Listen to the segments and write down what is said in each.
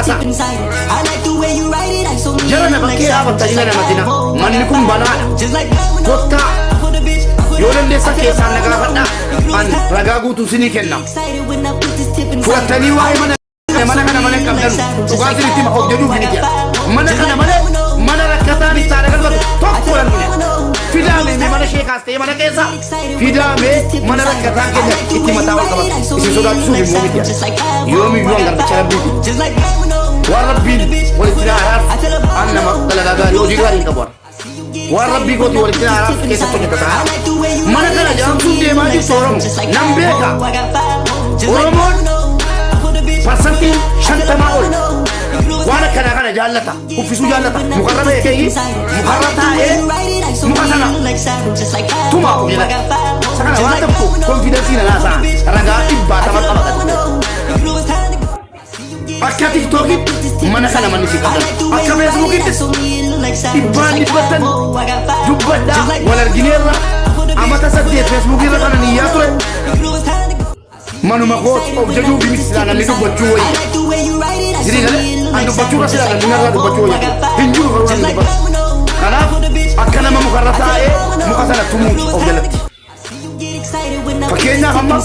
asa jarana bakkee dhaabatta jila namatina manni kun banaadha kottaa yoo dandeessa keessaan nagaa fadhaa an ragaa guutuu sinii kenna fudhattanii waa'ee mana kana malee qabdan dhugaan sinitti of jedhuuf ni jira mana kana malee mana rakkataan isaa dhagalbatu tokko dhalmine fidaame mana sheekaas ta'e mana keessa fidaame mana rakkataan keenya itti mataa wal qabatu isin sodaachisuuf immoo miti yoomiyyuu an garbicha rabbiiti waan rabbiin walitti naaraaf an nama dalagaa gaarii hojii gaarii qabu waan rabbii gooti walitti naaraaf keessatti hojjetataa mana kana jaamsuun deemaa jirtu Oromoo nan beeka Oromoon parsantiin 50 ol waan akkana kana jaallata uffisuu jaallata mukarra beekee mukarra taa'ee muka sana tuma jedha sakana waan tokko konfidensii na laasaa ragaa dhibbaatama qabatan akka tiktokitti mana kana manni si qabdan akka feesbuukitti dhibbaan dhibbatan dubbadhaa wal argineerra amata 8 feesbuukirra kana niyyaa ture manuma kooti of jajuu bimisila namni dubbachuu wayya jirii galee an dubbachuu rasila namni narraa dubbachuu wayya hin jiru garuu namni dubbatu kanaaf akka nama mukarra taa'ee muka sana tumuuti of jalatti fakkeenyaaf amma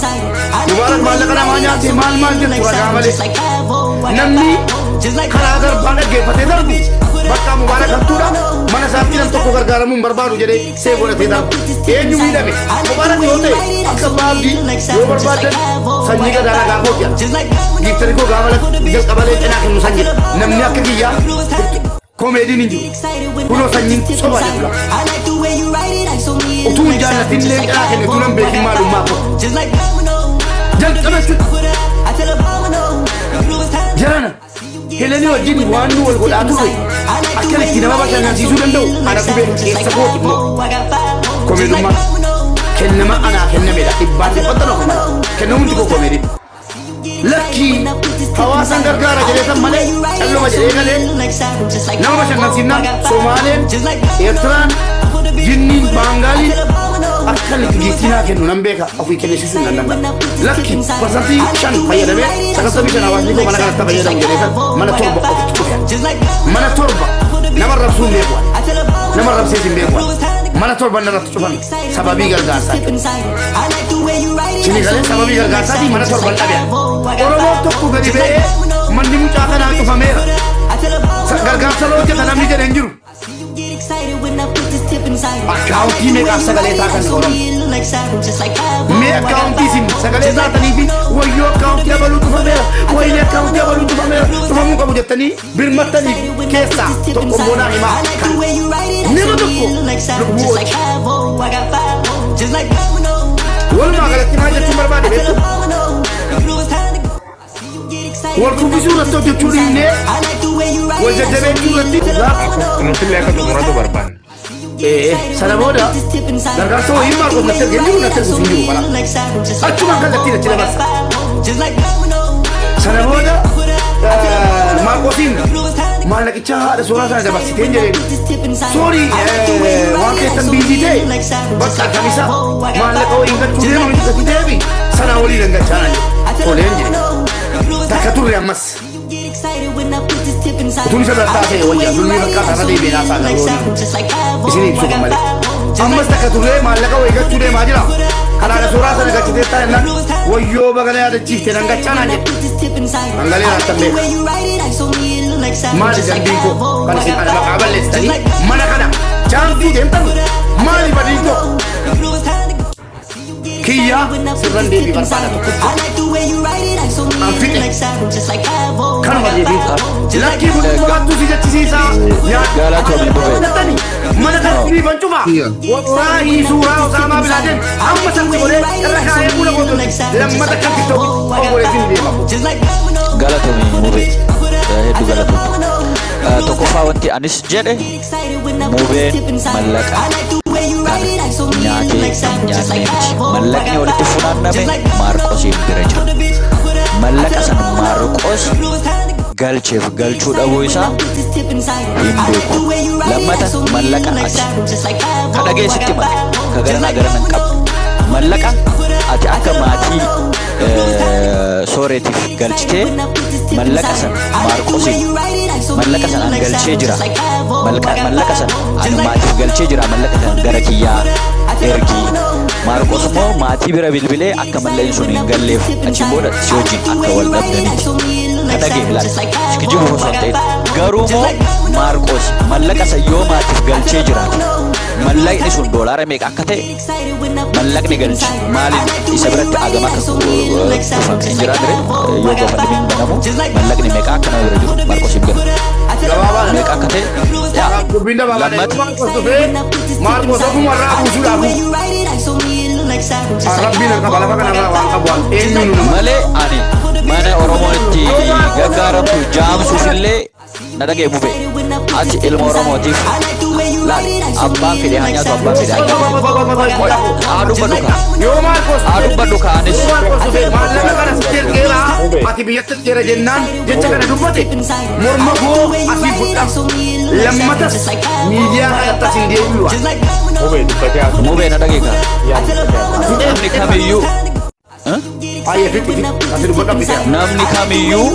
mubaarak maallaqa namaa nyaatee maal jettu ragaa malee namni karaa garbaa dhaggeeffatee darbu bakka mubaarak hattuudha mana isaatti nam tokko gargaaramuun barbaadu jedhee see godhatee darbu eenyu miidhame mubaarak yoo ta'e akka baabdii yoo barbaadan sanyii gadaa ragaa koo jedha giiftari koo gaamalatti jalqabalee cinaa kennu san jedha namni akka kiyyaa komeediin hin jiru kunoo sanyiin sobaa jedhudha utuu hin jaallatin illee cinaa kenne tunan beekin maalummaa koo jalqabetti jarana helanii wajjin waan nu wal godhaa turre akkanitti nama bashannansiisuu danda'u ana gubee keessa kooti immoo komeedummaa kennama anaa kennamedha dhibbaan dhibbatta nama kennamuun tikoo komeedii lakkii hawaasan gargaara jedheetan malee calluma jedhee galee nama bashannansiisnaan Somaaleen Eertiraan jinniin Baangaaliin akkanitti giiftinaa kennu nan beeka ofii kennisiisuu nan danda'a lakki parsantii 5 fayyadamee 95 hawaasni koo mana kanatti fayyadamu jedheetan mana torba ofitti dhufe mana torba nama rabsuun beekuwan nama rabseesin beekuwan mana torba narratti cufan sababii gargaarsaa Sini galee sababii gargaarsaatii mana torban dhabeera Oromoo tokko gadi ba'ee manni mucaa kanaa cufameera gargaarsa loo hojjeta namni jedhe hin jiru akkaawuntii meeqaaf sagalee taatan Oromoo mee akkaawuntii isin sagalee taatanii fi wayyoo akkaawuntii abaluu cufameera wayni akkaawuntii abaluu cufameera cufamuu qabu jettanii birmattanii keessaa tokko boonaa himaa kan nama tokko lubbuu oolchi walumaa galatti maal jechuun barbaade beektu wal kubbisuu irratti hojjechuu dhiibnee wal jajjabeechuu irratti nutillee akka xumuratu barbaanne sana booda gargaarsa wayii maal qofa natti arginu natti argisiin jiru kana achuma kallattiin achi dabarsa sana booda maal maallaqicha haadha suuraa sana dabarsiteen jedheen soorii waan keessan biizii ta'e bakka akkamisa maallaqa waliin gachuu deemu miti gati deebi sanaa walii dangachaa toleen jedhe takka turre ammas utuun isa biraa taasee wayyaa dulmii fakkaataa irra deebiin haasaa garuu isinii ibsu kan malee ammas takka turre maallaqa wayii gachuu deemaa jira kanaadha suuraa sana gachiteettaa jennaan wayyoo bagana yaadachiifte dangachaa naan jedhe hangalee naattan beeka maali dambiin koo kan isin ana maqaa balleessitanii mana kana jaamtuu deemtan maali badiin koo kiyyaa sirran deebii barbaada tokkotti an fixe kanuma deebiin kaa lakkii kun mo'attuu si jechisiisaa nyaatanii mana kanatti biifan cufaa wallaahii suuraa Osaamaa Bilaaden amma santi godhee irra kaayee fuula goototti lammata kan tiktookii obboleettiin deema galatoomii muubee hedduu galatoomii tokkoffaa wanti anis jedhe muubeen mallaqa nyaatee nyaannee miti mallaqni walitti funaanname Maarqosiin bira jira mallaqa san Maarqos galcheef galchuu dhabuu isaa hin beeku lammata mallaqa ati ka dhageessitti male ka garanaa garanan qabdu mallaqa ati akka maatii sooreetiif galchitee mallaqa san Maarqosiin mallaqa san an galchee jira mallaqa san an maatiif galchee jira mallaqa san gara kiyyaa ergi Maarqos immoo maatii bira bilbilee akka mallaqni sun hin galleef achiin booda si wajjin akka wal dhabdanitti kadhagee ilaali sikijibu osoo hin ta'in garuu moo Maarqos mallaqa san yoo maatiif galchee jiraate mallaqni sun doolaara meeqa akka ta'e mallaqni galchi maaliin isa biratti agama akka kufamee hin jiraatire yoo gofandimiin banamu mallaqni meeqa akka nama bira jiru Maarqos hin beeku meeqa akka ta'e Dubbiin dabaabaa Maarqos dhufee Maarqos ofuma irraa buusuudhaaf Rabbiin akka balafa kanarraa waan qabu waan eenyuun malee ani mana Oromoon itti gaggaaramtu jaamsuufillee na dhagee bufe ati ilma Oromootiif laal abbaan fedhe haa nyaatu abbaan fedhe haa nyaatu aadubba duka yoo Maarqos aadubba duka anis maallaqa kana sitti ergeera ati biyyatti jira jennaan jecha kana dubbate morma koo asii fudhaaf lammatas miidiyaa kanatti asiin deebi'u Mubee dubbatee haasa'u. mubee na dhagee kaa namni kamiyyuu Aye fiti asii dubbadhaaf fite namni kamiyyuu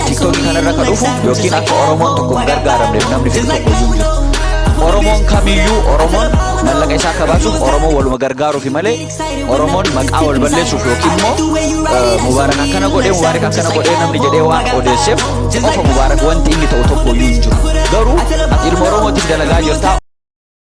tiktookii kanarra ka dhufu yookiin akka Oromoon tokko hin gargaaramneef namni fedhu tokko iyyuu hin jiru. Oromoon kamiyyuu Oromoon mallaqa isaa akka baasuuf Oromoon waluma gargaaruufi malee Oromoon maqaa wal balleessuuf yookiin immoo Mubaarak akkana godhee Mubaarak akkana godhee namni jedhee waan odeesseef qofa Mubaarak wanti inni ta'u tokko iyyuu hin jiru. Garuu ati ilma Oromootiif dalagaa jirtaa